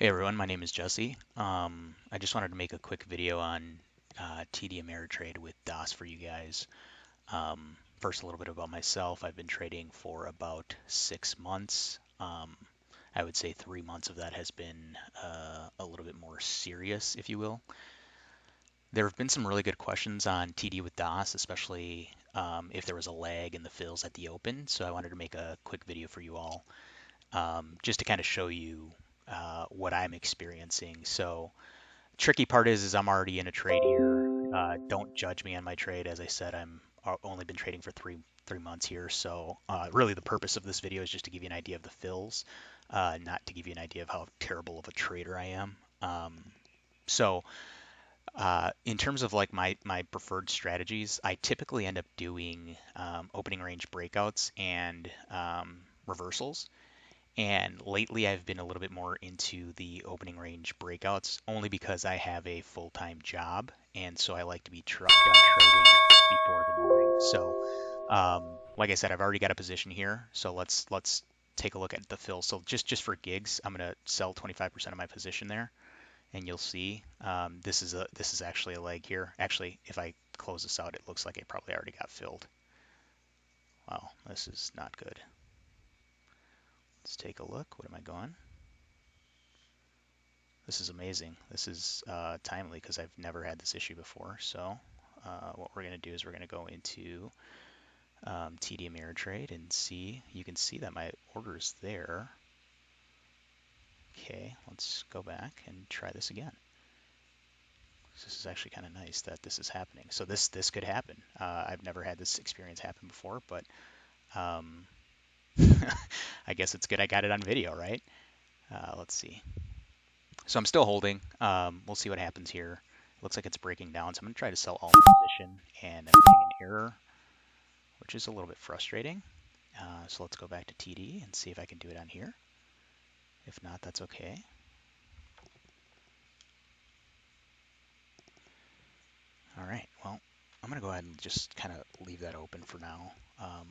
Hey everyone, my name is Jesse. I just wanted to make a quick video on TD Ameritrade with DOS for you guys. First, a little bit about myself. I've been trading for about 6 months. I would say 3 months of that has been a little bit more serious, if you will. There have been some really good questions on TD with DOS, especially if there was a lag in the fills at the open. So I wanted to make a quick video for you all just to kind of show you what I'm experiencing. So tricky part is I'm already in a trade here. Don't judge me on my trade. As I said, I've only been trading for three months here. So really the purpose of this video is just to give you an idea of the fills, not to give you an idea of how terrible of a trader I am. So in terms of like my preferred strategies, I typically end up doing opening range breakouts and reversals. And lately, I've been a little bit more into the opening range breakouts only because I have a full-time job, and so I like to be done trading before the morning. So, like I said, I've already got a position here, so let's take a look at the fill. So just for gigs, I'm gonna sell 25% of my position there, and you'll see this is actually a leg here. Actually, if I close this out, it looks like it probably already got filled. Wow, this is not good. Let's take a look. What am I going? This is amazing. This is timely because I've never had this issue before. So what we're going to do is we're going to go into TD Ameritrade and see. You can see that my order is there. Okay, let's go back and try this again. This is actually kind of nice that this is happening. So this could happen. I've never had this experience happen before, but um, I guess it's good I got it on video, right? Let's see. So I'm still holding. We'll see what happens here. Looks like it's breaking down, so I'm going to try to sell all the position, and I'm getting an error, which is a little bit frustrating. So let's go back to TD and see if I can do it on here. If not, that's okay. All right, well, I'm going to go ahead and just kind of leave that open for now.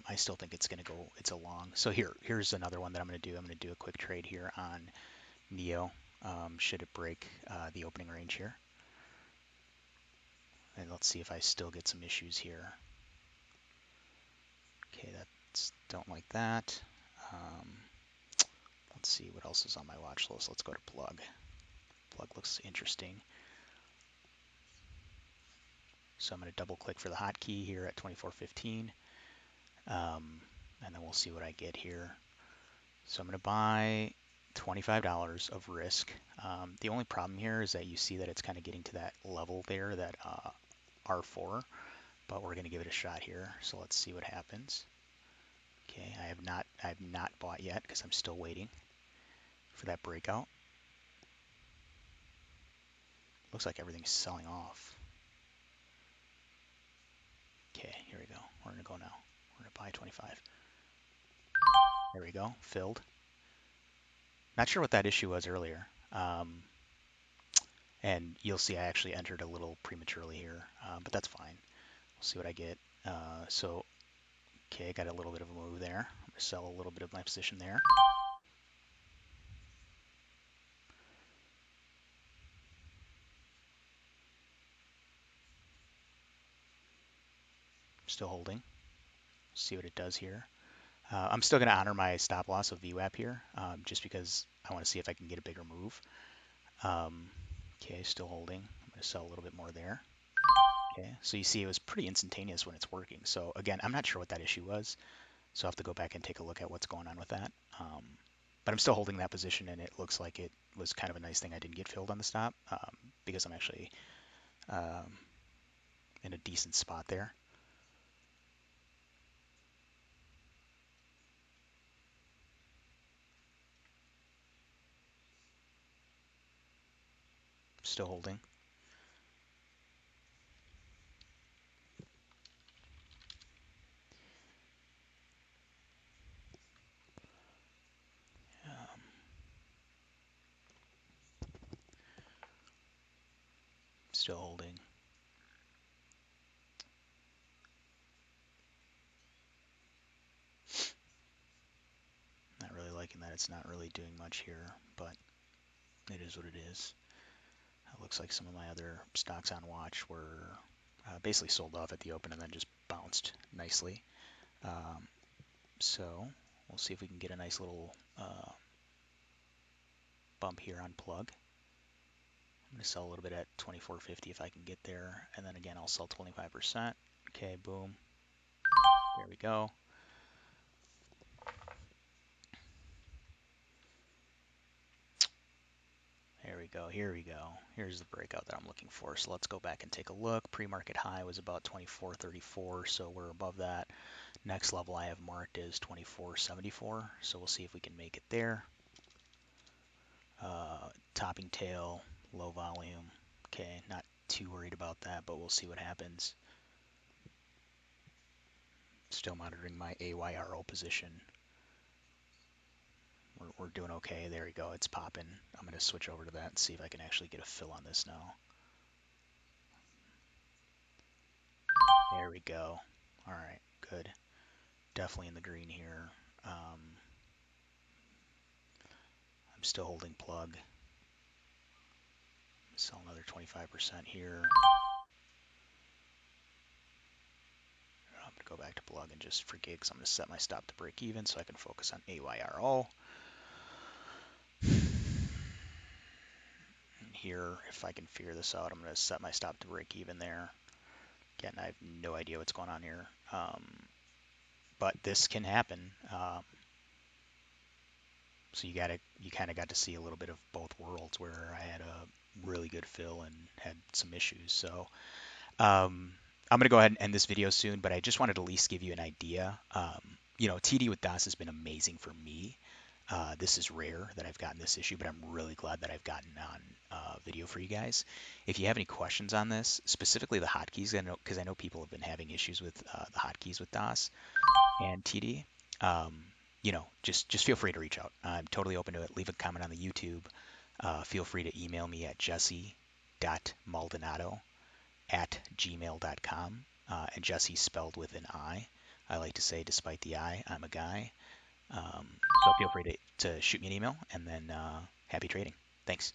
I still think it's going to go, it's a long. So here's another one that I'm going to do. I'm going to do a quick trade here on Neo. Should it break the opening range here? And let's see if I still get some issues here. Okay, don't like that. Um, let's see what else is on my watch list. Let's go to plug. Plug looks interesting. So I'm going to double click for the hotkey here at 2415. And then we'll see what I get here. So I'm going to buy $25 of risk. The only problem here is that you see that it's kind of getting to that level there, that R4, but we're going to give it a shot here. So let's see what happens. Okay, I have not bought yet because I'm still waiting for that breakout. Looks like everything's selling off. Okay, here we go. We're gonna go now. We're gonna buy 25. There we go, filled. Not sure what that issue was earlier. And you'll see I actually entered a little prematurely here, but that's fine. We'll see what I get. So, okay, I got a little bit of a move there. I'm gonna sell a little bit of my position there. Still holding. See what it does here. I'm still gonna honor my stop loss of VWAP here, just because I want to see if I can get a bigger move. Okay, still holding. I'm gonna sell a little bit more there. Okay, so you see it was pretty instantaneous when it's working. So again, I'm not sure what that issue was. So I'll have to go back and take a look at what's going on with that. But I'm still holding that position, and it looks like it was kind of a nice thing I didn't get filled on the stop, because I'm actually um, in a decent spot there. Still holding. Um, Still holding. Not really liking that it's not really doing much here, but It is what it is. It looks like some of my other stocks on watch were basically sold off at the open and then just bounced nicely. Um, so we'll see if we can get a nice little bump here on plug. I'm going to sell a little bit at 24.50 if I can get there, and then again I'll sell 25%. Okay, boom. There we go. There we go. Here we go. Here's the breakout that I'm looking for. So let's go back and take a look. Pre-market high was about 24.34, so we're above that. Next level I have marked is 24.74, so we'll see if we can make it there. Topping tail, low volume. Okay, not too worried about that, but we'll see what happens. Still monitoring my AYRO position. We're doing okay. There we go. It's popping. I'm going to switch over to that and see if I can actually get a fill on this now. There we go. All right, good. Definitely in the green here. I'm still holding plug. Sell another 25% here. I'm going to go back to plug and just for gigs, I'm going to set my stop to break even so I can focus on AYRO. And here, if I can figure this out, I'm going to set my stop to break even there. Again, I have no idea what's going on here. But this can happen. So you kind of got to see a little bit of both worlds where I had a really good fill and had some issues. So I'm going to go ahead and end this video soon, but I just wanted to at least give you an idea. TD with DOS has been amazing for me. This is rare that I've gotten this issue, but I'm really glad that I've gotten on video for you guys. If you have any questions on this, specifically the hotkeys, because I know people have been having issues with the hotkeys with DOS and TD, just feel free to reach out. I'm totally open to it. Leave a comment on the YouTube. Feel free to email me at jesse.maldonado@gmail.com. And Jesse spelled with an I. I like to say, despite the I, I'm a guy. So feel free to shoot me an email, and then happy trading. Thanks.